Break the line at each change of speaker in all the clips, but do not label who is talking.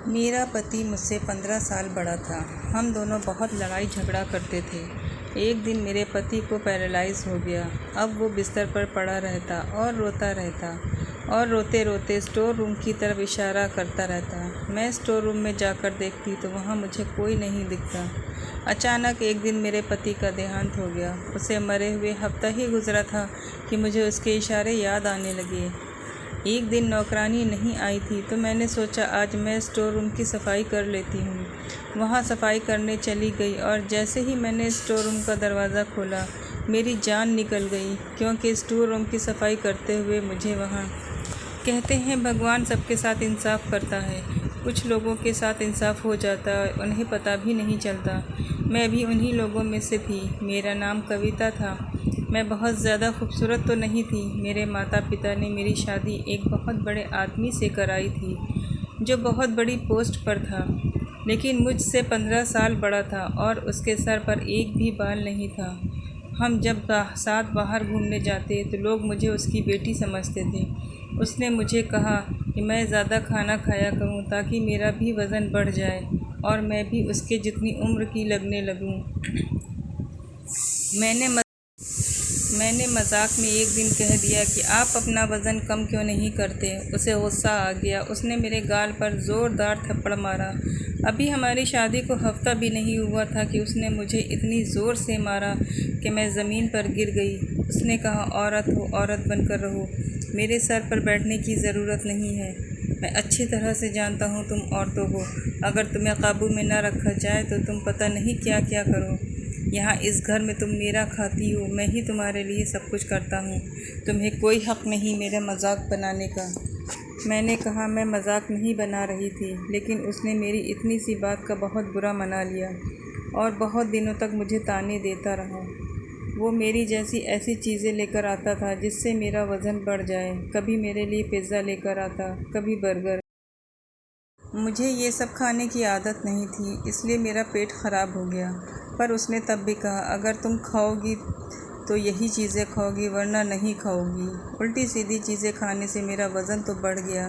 मेरा पति मुझसे 15 साल बड़ा था। हम दोनों बहुत लड़ाई झगड़ा करते थे। एक दिन मेरे पति को पैरालाइज हो गया। अब वो बिस्तर पर पड़ा रहता और रोता रहता और रोते रोते स्टोर रूम की तरफ इशारा करता रहता। मैं स्टोर रूम में जाकर देखती तो वहाँ मुझे कोई नहीं दिखता। अचानक एक दिन मेरे पति का देहांत हो गया। उसे मरे हुए हफ्ता ही गुजरा था कि मुझे उसके इशारे याद आने लगे। एक दिन नौकरानी नहीं आई थी तो मैंने सोचा आज मैं स्टोर रूम की सफाई कर लेती हूँ। वहाँ सफाई करने चली गई और जैसे ही मैंने स्टोर रूम का दरवाज़ा खोला मेरी जान निकल गई, क्योंकि स्टोर रूम की सफाई करते हुए मुझे वहाँ। कहते हैं भगवान सबके साथ इंसाफ करता है। कुछ लोगों के साथ इंसाफ हो जाता है, उन्हें पता भी नहीं चलता। मैं भी उन्हीं लोगों में से थी। मेरा नाम कविता था। मैं बहुत ज़्यादा खूबसूरत तो नहीं थी। मेरे माता पिता ने मेरी शादी एक बहुत बड़े आदमी से कराई थी जो बहुत बड़ी पोस्ट पर था, लेकिन मुझसे 15 साल बड़ा था और उसके सर पर एक भी बाल नहीं था। हम जब साथ बाहर घूमने जाते तो लोग मुझे उसकी बेटी समझते थे। उसने मुझे कहा कि मैं ज़्यादा खाना खाया करूं ताकि मेरा भी वज़न बढ़ जाए और मैं भी उसके जितनी उम्र की लगने लगूं। मैंने मैंने मजाक में एक दिन कह दिया कि आप अपना वज़न कम क्यों नहीं करते। उसे गुस्सा आ गया। उसने मेरे गाल पर ज़ोरदार थप्पड़ मारा। अभी हमारी शादी को हफ्ता भी नहीं हुआ था कि उसने मुझे इतनी ज़ोर से मारा कि मैं ज़मीन पर गिर गई। उसने कहा, औरत हो, औरत बनकर रहो, मेरे सर पर बैठने की ज़रूरत नहीं है। मैं अच्छी तरह से जानता हूँ तुम औरतों को, अगर तुम्हें काबू में न रखा जाए तो तुम पता नहीं क्या क्या करो। यहाँ इस घर में तुम मेरा खाती हो, मैं ही तुम्हारे लिए सब कुछ करता हूँ। तुम्हें कोई हक़ नहीं मेरा मजाक बनाने का। मैंने कहा मैं मजाक नहीं बना रही थी, लेकिन उसने मेरी इतनी सी बात का बहुत बुरा मना लिया और बहुत दिनों तक मुझे ताने देता रहा। वो मेरी जैसी ऐसी चीज़ें लेकर आता था जिससे मेरा वज़न बढ़ जाए। कभी मेरे लिए पिज़्ज़ा लेकर आता, कभी बर्गर। मुझे ये सब खाने की आदत नहीं थी, इसलिए मेरा पेट ख़राब हो गया। पर उसने तब भी कहा, अगर तुम खाओगी तो यही चीज़ें खाओगी, वरना नहीं खाओगी। उल्टी सीधी चीज़ें खाने से मेरा वज़न तो बढ़ गया,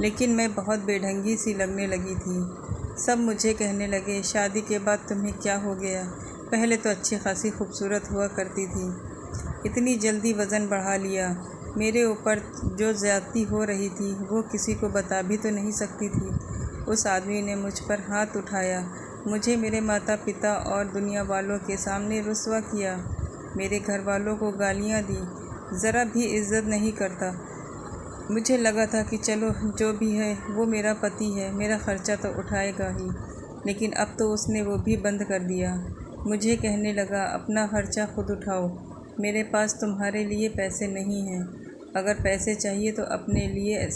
लेकिन मैं बहुत बेढंगी सी लगने लगी थी। सब मुझे कहने लगे, शादी के बाद तुम्हें क्या हो गया? पहले तो अच्छी खासी खूबसूरत हुआ करती थी, इतनी जल्दी वज़न बढ़ा लिया। मेरे ऊपर जो ज़्यादती हो रही थी वो किसी को बता भी तो नहीं सकती थी। उस आदमी ने मुझ पर हाथ उठाया, मुझे मेरे माता पिता और दुनिया वालों के सामने रुस्वा किया, मेरे घर वालों को गालियाँ दी, ज़रा भी इज़्ज़त नहीं करता। मुझे लगा था कि चलो जो भी है वो मेरा पति है, मेरा ख़र्चा तो उठाएगा ही, लेकिन अब तो उसने वो भी बंद कर दिया। मुझे कहने लगा, अपना ख़र्चा खुद उठाओ, मेरे पास तुम्हारे लिए पैसे नहीं हैं। अगर पैसे चाहिए तो अपने लिए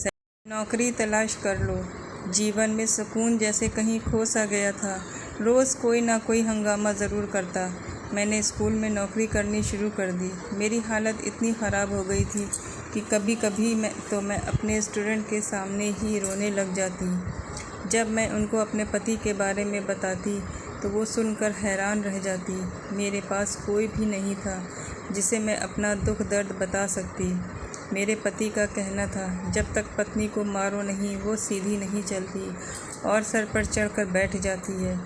नौकरी तलाश कर लो। जीवन में सुकून जैसे कहीं खो सा गया था। रोज़ कोई ना कोई हंगामा ज़रूर करता। मैंने स्कूल में नौकरी करनी शुरू कर दी। मेरी हालत इतनी ख़राब हो गई थी कि कभी कभी मैं अपने स्टूडेंट के सामने ही रोने लग जाती। जब मैं उनको अपने पति के बारे में बताती तो वो सुनकर हैरान रह जाती। मेरे पास कोई भी नहीं था जिसे मैं अपना दुख दर्द बता सकती। मेरे पति का कहना था, जब तक पत्नी को मारो नहीं वो सीधी नहीं चलती और सर पर चढ़कर बैठ जाती है।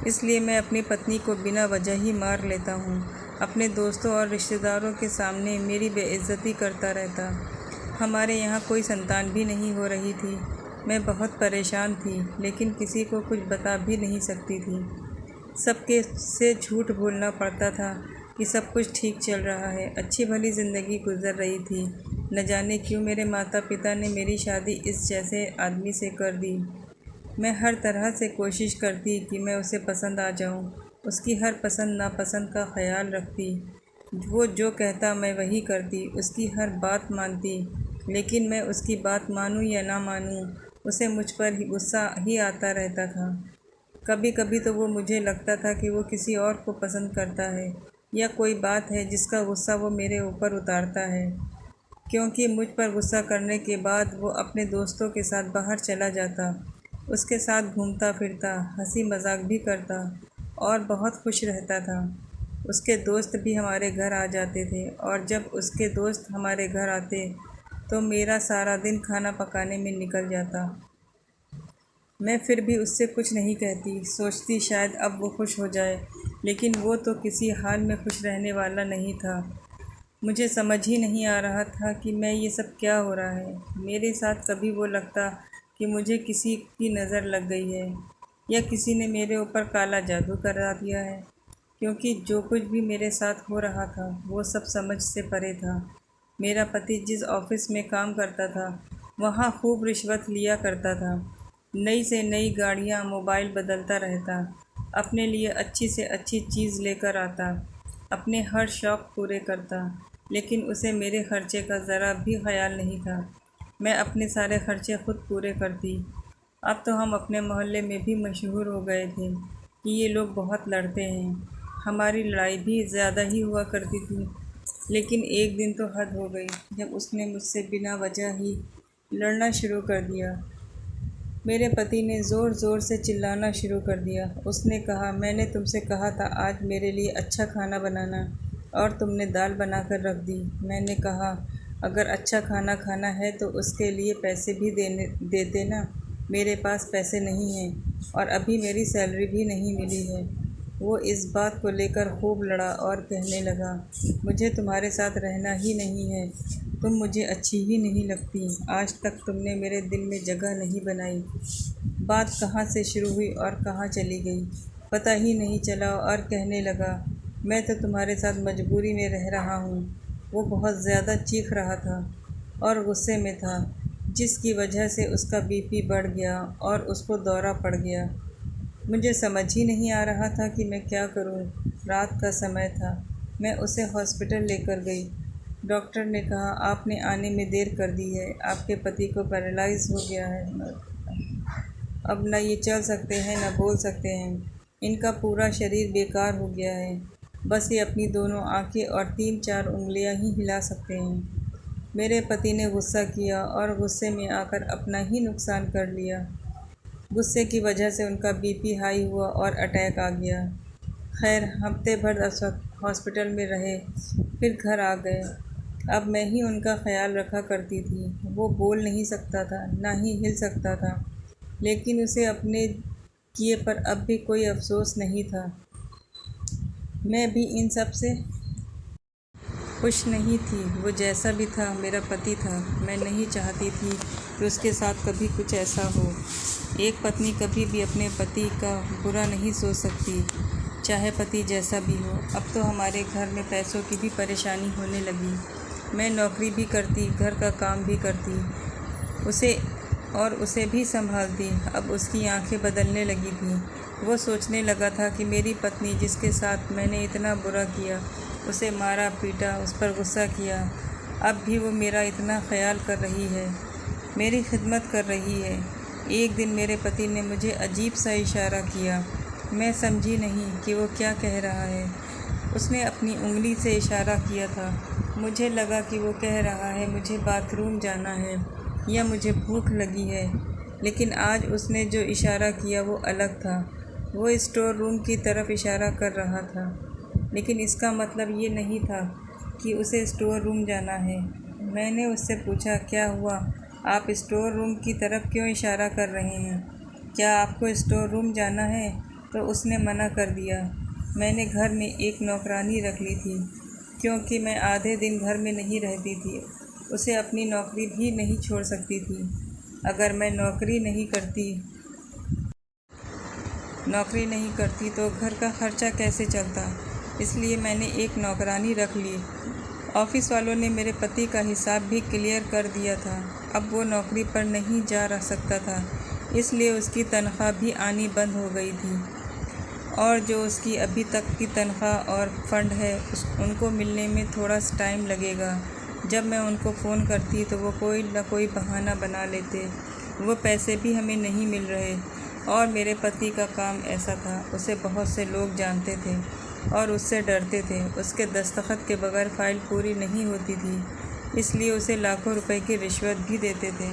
इसलिए मैं अपनी पत्नी को बिना वजह ही मार लेता हूँ। अपने दोस्तों और रिश्तेदारों के सामने मेरी बेइज्जती करता रहता। हमारे यहाँ कोई संतान भी नहीं हो रही थी। मैं बहुत परेशान थी, लेकिन किसी को कुछ बता भी नहीं सकती थी। सबके से झूठ बोलना पड़ता था कि सब कुछ ठीक चल रहा है, अच्छी भली ज़िंदगी गुजर रही थी। न जाने क्यों मेरे माता पिता ने मेरी शादी इस जैसे आदमी से कर दी। मैं हर तरह से कोशिश करती कि मैं उसे पसंद आ जाऊं, उसकी हर पसंद नापसंद का ख्याल रखती, वो जो कहता मैं वही करती, उसकी हर बात मानती। लेकिन मैं उसकी बात मानूं या ना मानूं, उसे मुझ पर ही गुस्सा ही आता रहता था। कभी कभी तो वो मुझे लगता था कि वो किसी और को पसंद करता है या कोई बात है जिसका गुस्सा वो मेरे ऊपर उतारता है, क्योंकि मुझ पर गुस्सा करने के बाद वो अपने दोस्तों के साथ बाहर चला जाता, उसके साथ घूमता फिरता, हंसी मजाक भी करता और बहुत खुश रहता था। उसके दोस्त भी हमारे घर आ जाते थे और जब उसके दोस्त हमारे घर आते तो मेरा सारा दिन खाना पकाने में निकल जाता। मैं फिर भी उससे कुछ नहीं कहती, सोचती शायद अब वो खुश हो जाए, लेकिन वो तो किसी हाल में खुश रहने वाला नहीं था। मुझे समझ ही नहीं आ रहा था कि मैं ये सब क्या हो रहा है। मेरे साथ कभी वो लगता कि मुझे किसी की नज़र लग गई है या किसी ने मेरे ऊपर काला जादू करा दिया है, क्योंकि जो कुछ भी मेरे साथ हो रहा था वो सब समझ से परे था। मेरा पति जिस ऑफिस में काम करता था वहाँ खूब रिश्वत लिया करता था। नई से नई गाड़ियाँ, मोबाइल बदलता रहता, अपने लिए अच्छी से अच्छी चीज़ लेकर आता, अपने हर शौक़ पूरे करता, लेकिन उसे मेरे खर्चे का ज़रा भी ख्याल नहीं था। मैं अपने सारे खर्चे खुद पूरे करती। अब तो हम अपने मोहल्ले में भी मशहूर हो गए थे कि ये लोग बहुत लड़ते हैं। हमारी लड़ाई भी ज़्यादा ही हुआ करती थी, लेकिन एक दिन तो हद हो गई जब उसने मुझसे बिना वजह ही लड़ना शुरू कर दिया। मेरे पति ने ज़ोर ज़ोर से चिल्लाना शुरू कर दिया। उसने कहा, मैंने तुमसे कहा था आज मेरे लिए अच्छा खाना बनाना और तुमने दाल बनाकर रख दी। मैंने कहा, अगर अच्छा खाना खाना है तो उसके लिए पैसे भी दे देना। मेरे पास पैसे नहीं हैं और अभी मेरी सैलरी भी नहीं मिली है। वो इस बात को लेकर खूब लड़ा और कहने लगा, मुझे तुम्हारे साथ रहना ही नहीं है, तुम मुझे अच्छी ही नहीं लगती, आज तक तुमने मेरे दिल में जगह नहीं बनाई। बात कहाँ से शुरू हुई और कहाँ चली गई पता ही नहीं चला और कहने लगा, मैं तो तुम्हारे साथ मजबूरी में रह रहा हूँ। वो बहुत ज़्यादा चीख रहा था और गुस्से में था, जिसकी वजह से उसका बीपी बढ़ गया और उसको दौरा पड़ गया। मुझे समझ ही नहीं आ रहा था कि मैं क्या करूं। रात का समय था। मैं उसे हॉस्पिटल लेकर गई। डॉक्टर ने कहा, आपने आने में देर कर दी है, आपके पति को पैरालाइज हो गया है, अब न ये चल सकते हैं न बोल सकते हैं, इनका पूरा शरीर बेकार हो गया है, बस ये अपनी दोनों आंखें और 3-4 उंगलियां ही हिला सकते हैं। मेरे पति ने गुस्सा किया और गुस्से में आकर अपना ही नुकसान कर लिया। गुस्से की वजह से उनका बीपी हाई हुआ और अटैक आ गया। खैर, हफ्ते भर हॉस्पिटल में रहे, फिर घर आ गए। अब मैं ही उनका ख्याल रखा करती थी। वो बोल नहीं सकता था, ना ही हिल सकता था, लेकिन उसे अपने किए पर अब भी कोई अफसोस नहीं था। मैं भी इन सब से खुश नहीं थी। वो जैसा भी था मेरा पति था। मैं नहीं चाहती थी कि उसके साथ कभी कुछ ऐसा हो। एक पत्नी कभी भी अपने पति का बुरा नहीं सोच सकती, चाहे पति जैसा भी हो। अब तो हमारे घर में पैसों की भी परेशानी होने लगी। मैं नौकरी भी करती, घर का काम भी करती, उसे भी संभालती। अब उसकी आंखें बदलने लगी थीं। वो सोचने लगा था कि मेरी पत्नी, जिसके साथ मैंने इतना बुरा किया, उसे मारा पीटा, उस पर गुस्सा किया, अब भी वो मेरा इतना ख्याल कर रही है, मेरी खिदमत कर रही है। एक दिन मेरे पति ने मुझे अजीब सा इशारा किया। मैं समझी नहीं कि वो क्या कह रहा है। उसने अपनी उंगली से इशारा किया था। मुझे लगा कि वो कह रहा है मुझे बाथरूम जाना है या मुझे भूख लगी है, लेकिन आज उसने जो इशारा किया वो अलग था। वो स्टोर रूम की तरफ इशारा कर रहा था, लेकिन इसका मतलब ये नहीं था कि उसे स्टोर रूम जाना है। मैंने उससे पूछा, क्या हुआ, आप स्टोर रूम की तरफ क्यों इशारा कर रहे हैं? क्या आपको स्टोर रूम जाना है? तो उसने मना कर दिया। मैंने घर में एक नौकरानी रख ली थी, क्योंकि मैं आधे दिन घर में नहीं रहती थी। उसे अपनी नौकरी भी नहीं छोड़ सकती थी। अगर मैं नौकरी नहीं करती तो घर का खर्चा कैसे चलता? इसलिए मैंने एक नौकरानी रख ली। ऑफिस वालों ने मेरे पति का हिसाब भी क्लियर कर दिया था। अब वो नौकरी पर नहीं जा रह सकता था, इसलिए उसकी तनख्वाह भी आनी बंद हो गई थी, और जो उसकी अभी तक की तनख्वाह और फंड है उनको मिलने में थोड़ा टाइम लगेगा। जब मैं उनको फ़ोन करती तो वो कोई न कोई बहाना बना लेते। वो पैसे भी हमें नहीं मिल रहे। और मेरे पति का काम ऐसा था, उसे बहुत से लोग जानते थे और उससे डरते थे। उसके दस्तखत के बगैर फ़ाइल पूरी नहीं होती थी, इसलिए उसे लाखों रुपए की रिश्वत भी देते थे।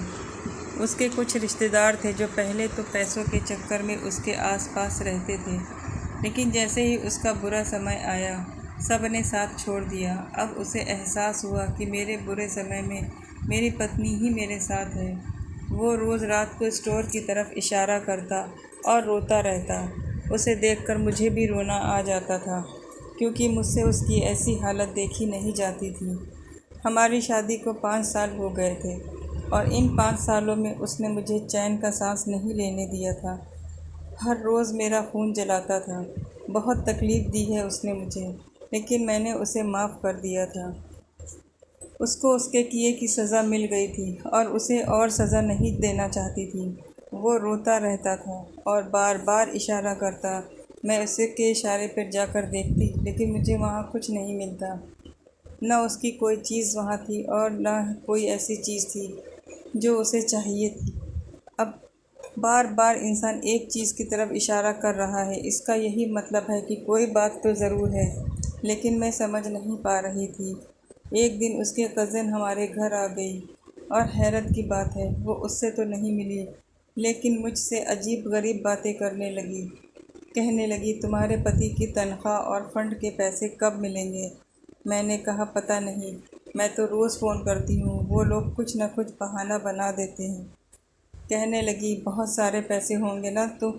उसके कुछ रिश्तेदार थे जो पहले तो पैसों के चक्कर में उसके आसपास रहते थे, लेकिन जैसे ही उसका बुरा समय आया, सब ने साथ छोड़ दिया। अब उसे एहसास हुआ कि मेरे बुरे समय में मेरी पत्नी ही मेरे साथ है। वो रोज़ रात को स्टोर की तरफ इशारा करता और रोता रहता। उसे देखकर मुझे भी रोना आ जाता था, क्योंकि मुझसे उसकी ऐसी हालत देखी नहीं जाती थी। हमारी शादी को 5 साल हो गए थे और इन 5 सालों में उसने मुझे चैन का सांस नहीं लेने दिया था। हर रोज़ मेरा खून जलाता था। बहुत तकलीफ़ दी है उसने मुझे, लेकिन मैंने उसे माफ़ कर दिया था। उसको उसके किए की सज़ा मिल गई थी और उसे और सज़ा नहीं देना चाहती थी। वो रोता रहता था और बार बार इशारा करता। मैं उसे के इशारे पर जाकर देखती, लेकिन मुझे वहाँ कुछ नहीं मिलता। न उसकी कोई चीज़ वहाँ थी और न कोई ऐसी चीज़ थी जो उसे चाहिए थी। अब बार बार इंसान एक चीज़ की तरफ इशारा कर रहा है, इसका यही मतलब है कि कोई बात तो ज़रूर है, लेकिन मैं समझ नहीं पा रही थी। एक दिन उसके कज़न हमारे घर आ गई और हैरत की बात है, वो उससे तो नहीं मिली, लेकिन मुझसे अजीब गरीब बातें करने लगी। कहने लगी, तुम्हारे पति की तनख्वाह और फंड के पैसे कब मिलेंगे? मैंने कहा, पता नहीं, मैं तो रोज़ फ़ोन करती हूँ, वो लोग कुछ न कुछ बहाना बना देते हैं। कहने लगी, बहुत सारे पैसे होंगे ना, तो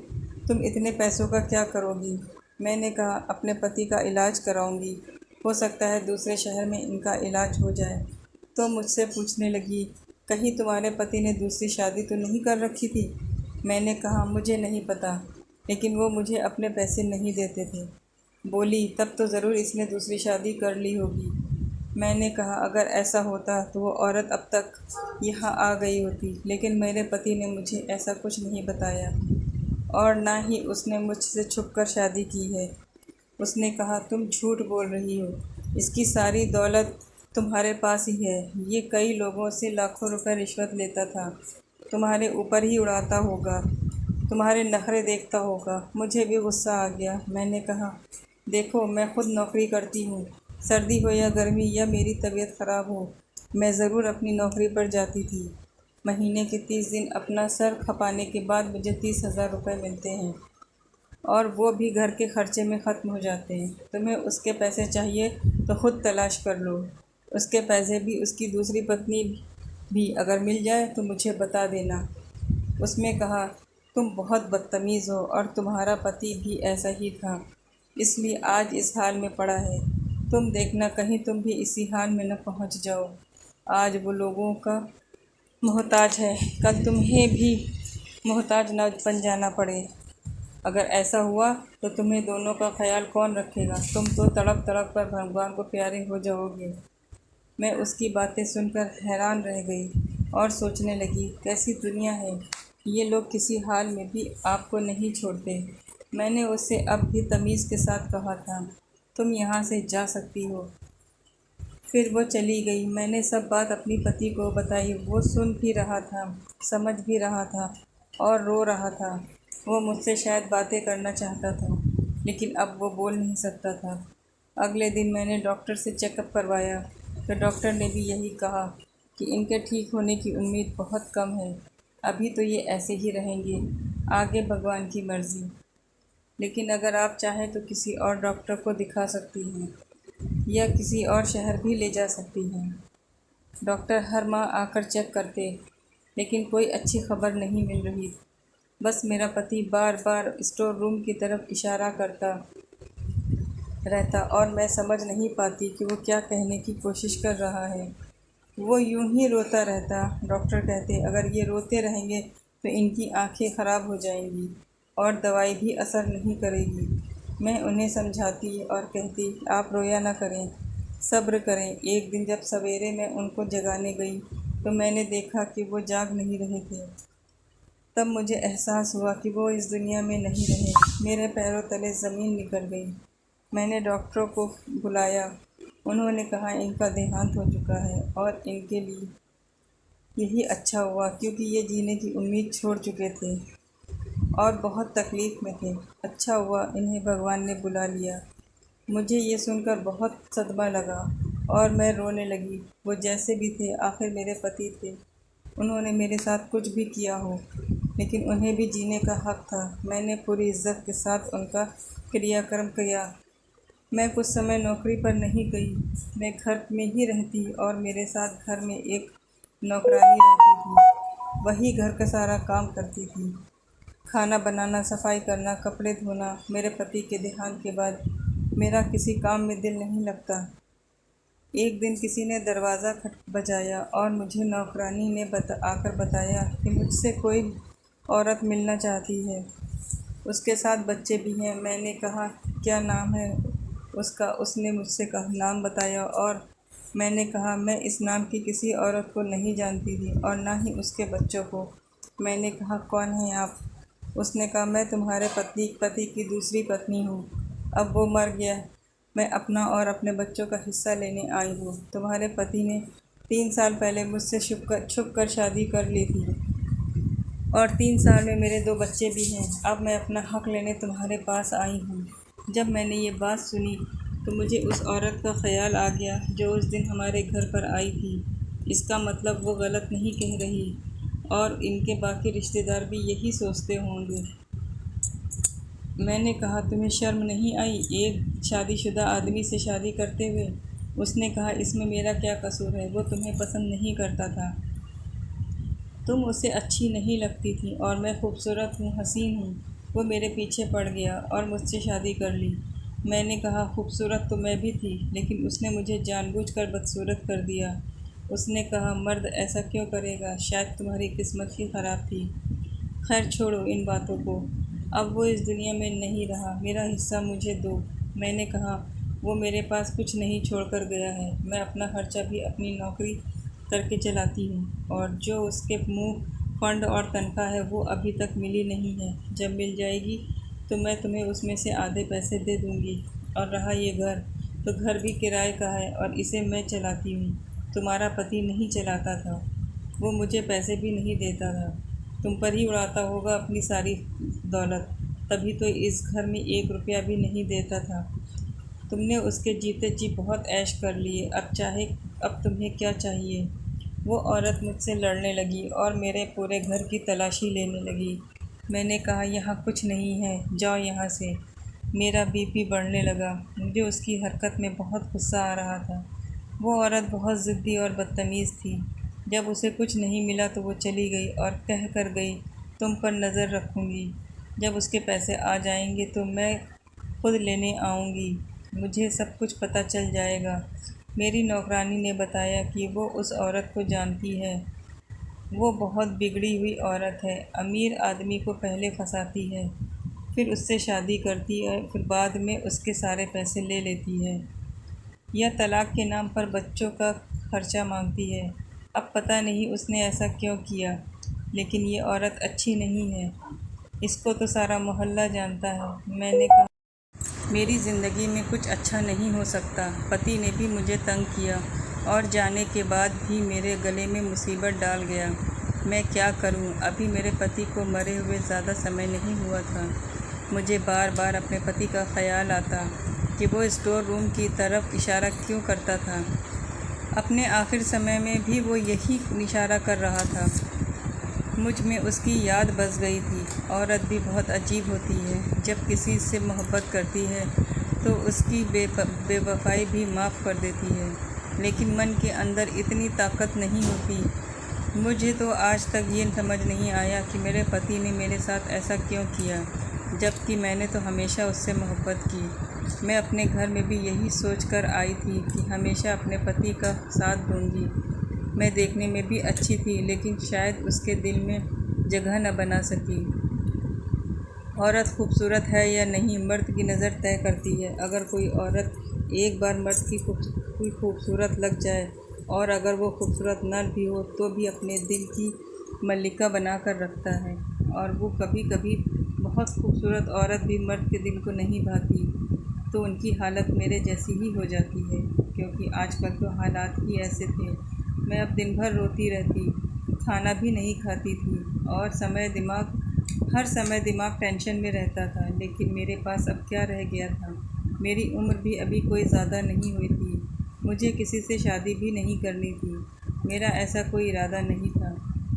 तुम इतने पैसों का क्या करोगी? मैंने कहा, अपने पति का इलाज कराऊंगी, हो सकता है दूसरे शहर में इनका इलाज हो जाए। तो मुझसे पूछने लगी, कहीं तुम्हारे पति ने दूसरी शादी तो नहीं कर रखी थी? मैंने कहा, मुझे नहीं पता, लेकिन वो मुझे अपने पैसे नहीं देते थे। बोली, तब तो ज़रूर इसने दूसरी शादी कर ली होगी। मैंने कहा, अगर ऐसा होता तो वो औरत अब तक यहाँ आ गई होती, लेकिन मेरे पति ने मुझे ऐसा कुछ नहीं बताया और ना ही उसने मुझसे छुपकर शादी की है। उसने कहा, तुम झूठ बोल रही हो, इसकी सारी दौलत तुम्हारे पास ही है। ये कई लोगों से लाखों रुपए रिश्वत लेता था, तुम्हारे ऊपर ही उड़ाता होगा, तुम्हारे नखरे देखता होगा। मुझे भी गुस्सा आ गया। मैंने कहा, देखो, मैं खुद नौकरी करती हूँ, सर्दी हो या गर्मी या मेरी तबीयत ख़राब हो, मैं ज़रूर अपनी नौकरी पर जाती थी। महीने के 30 दिन अपना सर खपाने के बाद मुझे 30,000 रुपये मिलते हैं और वो भी घर के खर्चे में ख़त्म हो जाते हैं। तुम्हें उसके पैसे चाहिए तो ख़ुद तलाश कर लो। उसके पैसे भी, उसकी दूसरी पत्नी भी अगर मिल जाए तो मुझे बता देना। उसने कहा, तुम बहुत बदतमीज़ हो और तुम्हारा पति भी ऐसा ही था, इसलिए आज इस हाल में पड़ा है। तुम देखना कहीं तुम भी इसी हाल में न पहुंच जाओ। आज वो लोगों का मोहताज है, कल तुम्हें भी मोहताज न बन जाना पड़े। अगर ऐसा हुआ तो तुम्हें दोनों का ख्याल कौन रखेगा? तुम तो तड़प तड़प कर भगवान को प्यारे हो जाओगे। मैं उसकी बातें सुनकर हैरान रह गई और सोचने लगी, कैसी दुनिया है, ये लोग किसी हाल में भी आपको नहीं छोड़ते। मैंने उससे अब भी तमीज़ के साथ कहा था, तुम यहाँ से जा सकती हो। फिर वो चली गई। मैंने सब बात अपनी पति को बताई। वो सुन भी रहा था, समझ भी रहा था और रो रहा था। वो मुझसे शायद बातें करना चाहता था, लेकिन अब वो बोल नहीं सकता था। अगले दिन मैंने डॉक्टर से चेकअप करवाया, तो डॉक्टर ने भी यही कहा कि इनके ठीक होने की उम्मीद बहुत कम है। अभी तो ये ऐसे ही रहेंगे, आगे भगवान की मर्ज़ी। लेकिन अगर आप चाहें तो किसी और डॉक्टर को दिखा सकती हैं या किसी और शहर भी ले जा सकती हैं। डॉक्टर हर माह आकर चेक करते, लेकिन कोई अच्छी खबर नहीं मिल रही। बस मेरा पति बार बार स्टोर रूम की तरफ इशारा करता रहता और मैं समझ नहीं पाती कि वो क्या कहने की कोशिश कर रहा है। वो यूं ही रोता रहता। डॉक्टर कहते, अगर ये रोते रहेंगे तो इनकी आंखें ख़राब हो जाएंगी और दवाई भी असर नहीं करेगी। मैं उन्हें समझाती और कहती, आप रोया ना करें, सब्र करें। एक दिन जब सवेरे मैं उनको जगाने गई तो मैंने देखा कि वो जाग नहीं रहे थे। तब मुझे एहसास हुआ कि वो इस दुनिया में नहीं रहे। मेरे पैरों तले ज़मीन निकल गई। मैंने डॉक्टरों को बुलाया। उन्होंने कहा, इनका देहांत हो चुका है और इनके लिए यही अच्छा हुआ, क्योंकि ये जीने की उम्मीद छोड़ चुके थे और बहुत तकलीफ़ में थे। अच्छा हुआ इन्हें भगवान ने बुला लिया। मुझे ये सुनकर बहुत सदमा लगा और मैं रोने लगी। वो जैसे भी थे, आखिर मेरे पति थे। उन्होंने मेरे साथ कुछ भी किया हो, लेकिन उन्हें भी जीने का हक़ था। मैंने पूरी इज्जत के साथ उनका क्रियाक्रम किया। मैं कुछ समय नौकरी पर नहीं गई, मैं घर में ही रहती और मेरे साथ घर में एक नौकरानी रहती थी। वही घर का सारा काम करती थी। खाना बनाना, सफाई करना, कपड़े धोना। मेरे पति के देहांत के बाद मेरा किसी काम में दिल नहीं लगता। एक दिन किसी ने दरवाज़ा खट बजाया और मुझे नौकरानी ने आकर बताया कि मुझसे कोई औरत मिलना चाहती है। उसके साथ बच्चे भी हैं। मैंने कहा, क्या नाम है उसका? उसने मुझसे नाम बताया और मैंने कहा, मैं इस नाम की किसी औरत को नहीं जानती थी और ना ही उसके बच्चों को। मैंने कहा, कौन है आप? उसने कहा, मैं तुम्हारे पति की दूसरी पत्नी हूँ। अब वो मर गया। मैं अपना और अपने बच्चों का हिस्सा लेने आई हूँ। तुम्हारे पति ने 3 साल पहले मुझसे छुप कर शादी कर ली थी और 3 साल में मेरे 2 बच्चे भी हैं। अब मैं अपना हक लेने तुम्हारे पास आई हूँ। जब मैंने ये बात सुनी तो मुझे उस औरत का ख्याल आ गया जो उस दिन हमारे घर पर आई थी। इसका मतलब वो गलत नहीं कह रही और इनके बाकी रिश्तेदार भी यही सोचते होंगे। मैंने कहा, तुम्हें शर्म नहीं आई एक शादीशुदा आदमी से शादी करते हुए? उसने कहा, इसमें मेरा क्या कसूर है? वो तुम्हें पसंद नहीं करता था। तुम उसे अच्छी नहीं लगती थी और मैं खूबसूरत हूँ, हसीन हूँ। वो मेरे पीछे पड़ गया और मुझसे शादी कर ली। मैंने कहा, खूबसूरत तो मैं भी थी, लेकिन उसने मुझे जानबूझकर बदसूरत कर दिया। उसने कहा, मर्द ऐसा क्यों करेगा? शायद तुम्हारी किस्मत ही ख़राब थी। खैर छोड़ो इन बातों को। अब वो इस दुनिया में नहीं रहा। मेरा हिस्सा मुझे दो। मैंने कहा, वो मेरे पास कुछ नहीं छोड़कर गया है। मैं अपना खर्चा भी अपनी नौकरी करके चलाती हूँ और जो उसके मुँह फंड और तनख्वाह है वो अभी तक मिली नहीं है। जब मिल जाएगी तो मैं तुम्हें उसमें से आधे पैसे दे दूँगी। और रहा ये घर, तो घर भी किराए का है और इसे मैं चलाती हूँ। तुम्हारा पति नहीं चलाता था। वो मुझे पैसे भी नहीं देता था। तुम पर ही उड़ाता होगा अपनी सारी दौलत। तभी तो इस घर में 1 रुपया भी नहीं देता था। तुमने उसके जीते जी बहुत ऐश कर लिए। अब तुम्हें क्या चाहिए? वो औरत मुझसे लड़ने लगी और मेरे पूरे घर की तलाशी लेने लगी। मैंने कहा, यहाँ कुछ नहीं है, जाओ यहाँ से। मेरा बीपी बढ़ने लगा। मुझे उसकी हरकत में बहुत गुस्सा आ रहा था। वो औरत बहुत ज़िद्दी और बदतमीज़ थी। जब उसे कुछ नहीं मिला तो वो चली गई और कह कर गई, तुम पर नज़र रखूँगी। जब उसके पैसे आ जाएंगे तो मैं खुद लेने आऊँगी। मुझे सब कुछ पता चल जाएगा। मेरी नौकरानी ने बताया कि वो उस औरत को जानती है। वो बहुत बिगड़ी हुई औरत है। अमीर आदमी को पहले फंसाती है, फिर उससे शादी करती है, फिर बाद में उसके सारे पैसे ले लेती है। या तलाक के नाम पर बच्चों का खर्चा मांगती है। अब पता नहीं उसने ऐसा क्यों किया, लेकिन ये औरत अच्छी नहीं है। इसको तो सारा मोहल्ला जानता है। मैंने कहा, मेरी ज़िंदगी में कुछ अच्छा नहीं हो सकता। पति ने भी मुझे तंग किया और जाने के बाद भी मेरे गले में मुसीबत डाल गया। मैं क्या करूं? अभी मेरे पति को मरे हुए ज़्यादा समय नहीं हुआ था। मुझे बार बार अपने पति का ख्याल आता कि वो स्टोर रूम की तरफ इशारा क्यों करता था। अपने आखिर समय में भी वो यही इशारा कर रहा था। मुझ में उसकी याद बस गई थी। औरत भी बहुत अजीब होती है। जब किसी से मोहब्बत करती है तो उसकी बेवफाई भी माफ़ कर देती है, लेकिन मन के अंदर इतनी ताकत नहीं होती। मुझे तो आज तक ये समझ नहीं आया कि मेरे पति ने मेरे साथ ऐसा क्यों किया, जबकि मैंने तो हमेशा उससे मोहब्बत की। मैं अपने घर में भी यही सोच कर आई थी कि हमेशा अपने पति का साथ दूंगी। मैं देखने में भी अच्छी थी, लेकिन शायद उसके दिल में जगह न बना सकी। औरत खूबसूरत है या नहीं, मर्द की नज़र तय करती है। अगर कोई औरत एक बार मर्द की कोई खूबसूरत लग जाए, और अगर वो खूबसूरत न भी हो तो भी अपने दिल की मल्लिका बना कर रखता है। और वो कभी कभी बहुत खूबसूरत औरत भी मर्द के दिल को नहीं भाती, तो उनकी हालत मेरे जैसी ही हो जाती है, क्योंकि आजकल तो हालात ही ऐसे थे। मैं अब दिन भर रोती रहती, खाना भी नहीं खाती थी और हर समय दिमाग टेंशन में रहता था। लेकिन मेरे पास अब क्या रह गया था? मेरी उम्र भी अभी कोई ज़्यादा नहीं हुई थी। मुझे किसी से शादी भी नहीं करनी थी। मेरा ऐसा कोई इरादा नहीं था।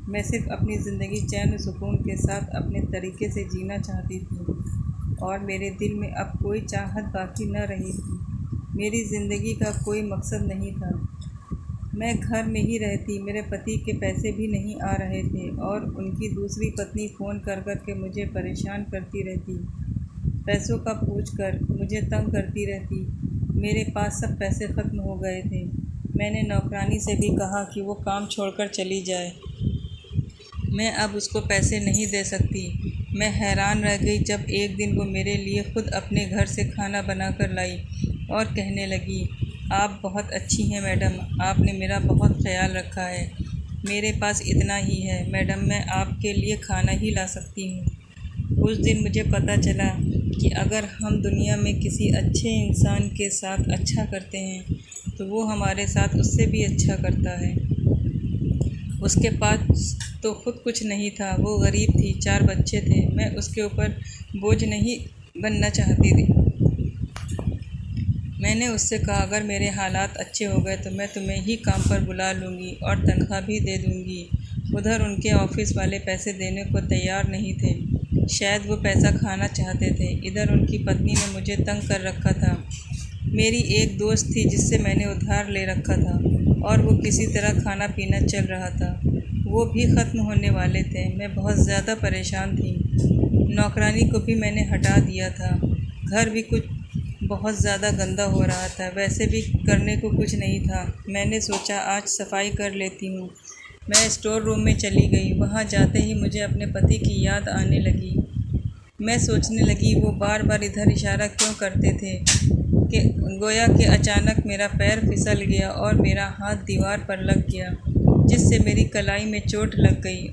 मैं सिर्फ अपनी ज़िंदगी चैन सुकून के साथ अपने तरीके से जीना चाहती थी और मेरे दिल में अब कोई चाहत बाकी न रही थी। मेरी ज़िंदगी का कोई मकसद नहीं था। मैं घर में ही रहती, मेरे पति के पैसे भी नहीं आ रहे थे और उनकी दूसरी पत्नी फ़ोन कर कर के मुझे परेशान करती रहती, पैसों का पूछ कर मुझे तंग करती रहती। मेरे पास सब पैसे ख़त्म हो गए थे। मैंने नौकरानी से भी कहा कि वो काम छोड़कर चली जाए, मैं अब उसको पैसे नहीं दे सकती। मैं हैरान रह गई जब एक दिन वो मेरे लिए ख़ुद अपने घर से खाना बनाकर लाई और कहने लगी, आप बहुत अच्छी हैं मैडम, आपने मेरा बहुत ख्याल रखा है। मेरे पास इतना ही है मैडम, मैं आपके लिए खाना ही ला सकती हूँ। उस दिन मुझे पता चला कि अगर हम दुनिया में किसी अच्छे इंसान के साथ अच्छा करते हैं तो वो हमारे साथ उससे भी अच्छा करता है। उसके पास तो खुद कुछ नहीं था, वो गरीब थी, 4 बच्चे थे। मैं उसके ऊपर बोझ नहीं बनना चाहती थी। मैंने उससे कहा, अगर मेरे हालात अच्छे हो गए तो मैं तुम्हें ही काम पर बुला लूँगी और तनख्वाह भी दे दूँगी। उधर उनके ऑफिस वाले पैसे देने को तैयार नहीं थे, शायद वो पैसा खाना चाहते थे। इधर उनकी पत्नी ने मुझे तंग कर रखा था। मेरी एक दोस्त थी जिससे मैंने उधार ले रखा था और वो किसी तरह खाना पीना चल रहा था, वो भी ख़त्म होने वाले थे। मैं बहुत ज़्यादा परेशान थी। नौकरानी को भी मैंने हटा दिया था। घर भी कुछ बहुत ज़्यादा गंदा हो रहा था, वैसे भी करने को कुछ नहीं था। मैंने सोचा आज सफाई कर लेती हूँ। मैं स्टोर रूम में चली गई। वहाँ जाते ही मुझे अपने पति की याद आने लगी। मैं सोचने लगी वो बार बार इधर इशारा क्यों करते थे कि गोया कि अचानक मेरा पैर फिसल गया और मेरा हाथ दीवार पर लग गया, जिससे मेरी कलाई में चोट लग गई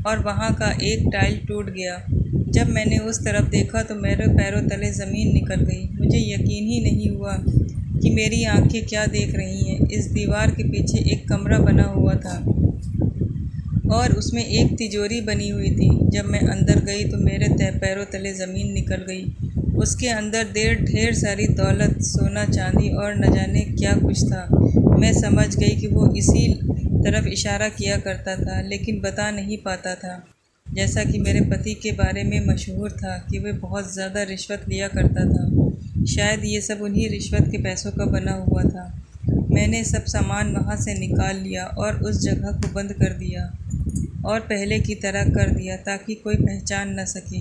और वहाँ का एक टाइल टूट गया। जब मैंने उस तरफ देखा तो मेरे पैरों तले ज़मीन निकल गई। मुझे यकीन ही नहीं हुआ कि मेरी आंखें क्या देख रही हैं। इस दीवार के पीछे एक कमरा बना हुआ था और उसमें एक तिजोरी बनी हुई थी। जब मैं अंदर गई तो मेरे पैरों तले ज़मीन निकल गई। उसके अंदर ढेर सारी दौलत, सोना चांदी और न जाने क्या कुछ था। मैं समझ गई कि वो इसी तरफ इशारा किया करता था, लेकिन बता नहीं पाता था। जैसा कि मेरे पति के बारे में मशहूर था कि वह बहुत ज़्यादा रिश्वत लिया करता था। शायद ये सब उन्हीं रिश्वत के पैसों का बना हुआ था। मैंने सब सामान वहाँ से निकाल लिया और उस जगह को बंद कर दिया और पहले की तरह कर दिया ताकि कोई पहचान न सके।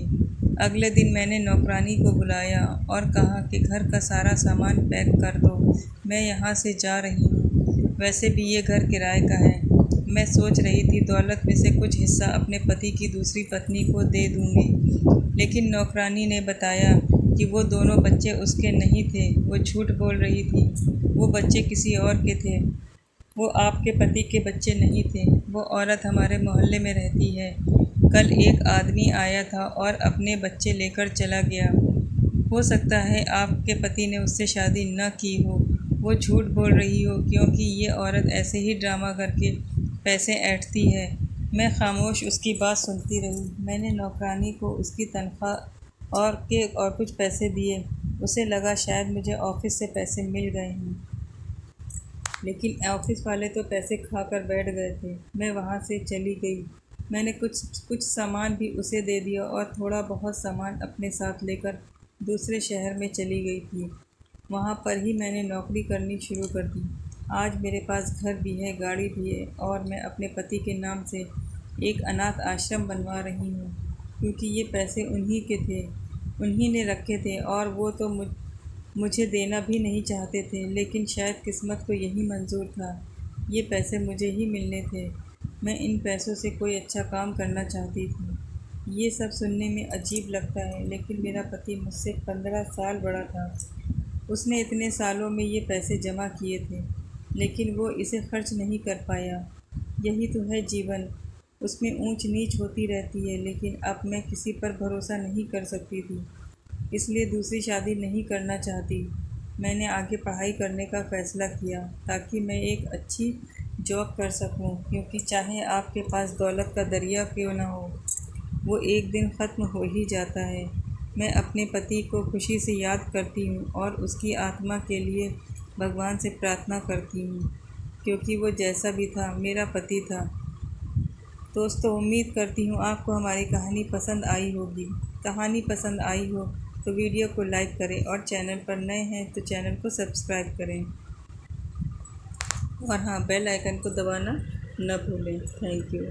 अगले दिन मैंने नौकरानी को बुलाया और कहा कि घर का सारा सामान पैक कर दो, मैं यहाँ से जा रही हूँ। वैसे भी ये घर किराए का है। मैं सोच रही थी दौलत में से कुछ हिस्सा अपने पति की दूसरी पत्नी को दे दूँगी, लेकिन नौकरानी ने बताया कि वो दोनों बच्चे उसके नहीं थे। वो झूठ बोल रही थी, वो बच्चे किसी और के थे। वो आपके पति के बच्चे नहीं थे। वो औरत हमारे मोहल्ले में रहती है। कल एक आदमी आया था और अपने बच्चे लेकर चला गया। हो सकता है आपके पति ने उससे शादी न की हो। वो झूठ बोल रही हो क्योंकि ये औरत ऐसे ही ड्रामा करके पैसे ऐंठती है। मैं खामोश उसकी बात सुनती रही। मैंने नौकरानी को उसकी तनख्वाह और कुछ पैसे दिए। उसे लगा शायद मुझे ऑफिस से पैसे मिल गए हैं, लेकिन ऑफिस वाले तो पैसे खाकर बैठ गए थे। मैं वहाँ से चली गई। मैंने कुछ सामान भी उसे दे दिया और थोड़ा बहुत सामान अपने साथ लेकर दूसरे शहर में चली गई थी। वहाँ पर ही मैंने नौकरी करनी शुरू कर दी। आज मेरे पास घर भी है, गाड़ी भी है और मैं अपने पति के नाम से एक अनाथ आश्रम बनवा रही हूँ, क्योंकि ये पैसे उन्हीं के थे, उन्हीं ने रखे थे और वो तो मुझे देना भी नहीं चाहते थे, लेकिन शायद किस्मत को यही मंजूर था। ये पैसे मुझे ही मिलने थे। मैं इन पैसों से कोई अच्छा काम करना चाहती थी। ये सब सुनने में अजीब लगता है, लेकिन मेरा पति मुझसे 15 साल बड़ा था। उसने इतने सालों में ये पैसे जमा किए थे, लेकिन वो इसे खर्च नहीं कर पाया। यही तो है जीवन, उसमें ऊंच नीच होती रहती है। लेकिन अब मैं किसी पर भरोसा नहीं कर सकती थी, इसलिए दूसरी शादी नहीं करना चाहती। मैंने आगे पढ़ाई करने का फ़ैसला किया ताकि मैं एक अच्छी जॉब कर सकूं, क्योंकि चाहे आपके पास दौलत का दरिया क्यों ना हो, वो एक दिन ख़त्म हो ही जाता है। मैं अपने पति को खुशी से याद करती हूँ और उसकी आत्मा के लिए भगवान से प्रार्थना करती हूँ, क्योंकि वो जैसा भी था मेरा पति था। दोस्तों, उम्मीद करती हूँ आपको हमारी कहानी पसंद आई होगी। कहानी पसंद आई हो तो वीडियो को लाइक करें और चैनल पर नए हैं तो चैनल को सब्सक्राइब करें। और हाँ, बेल आइकन को दबाना न भूलें। Thank you.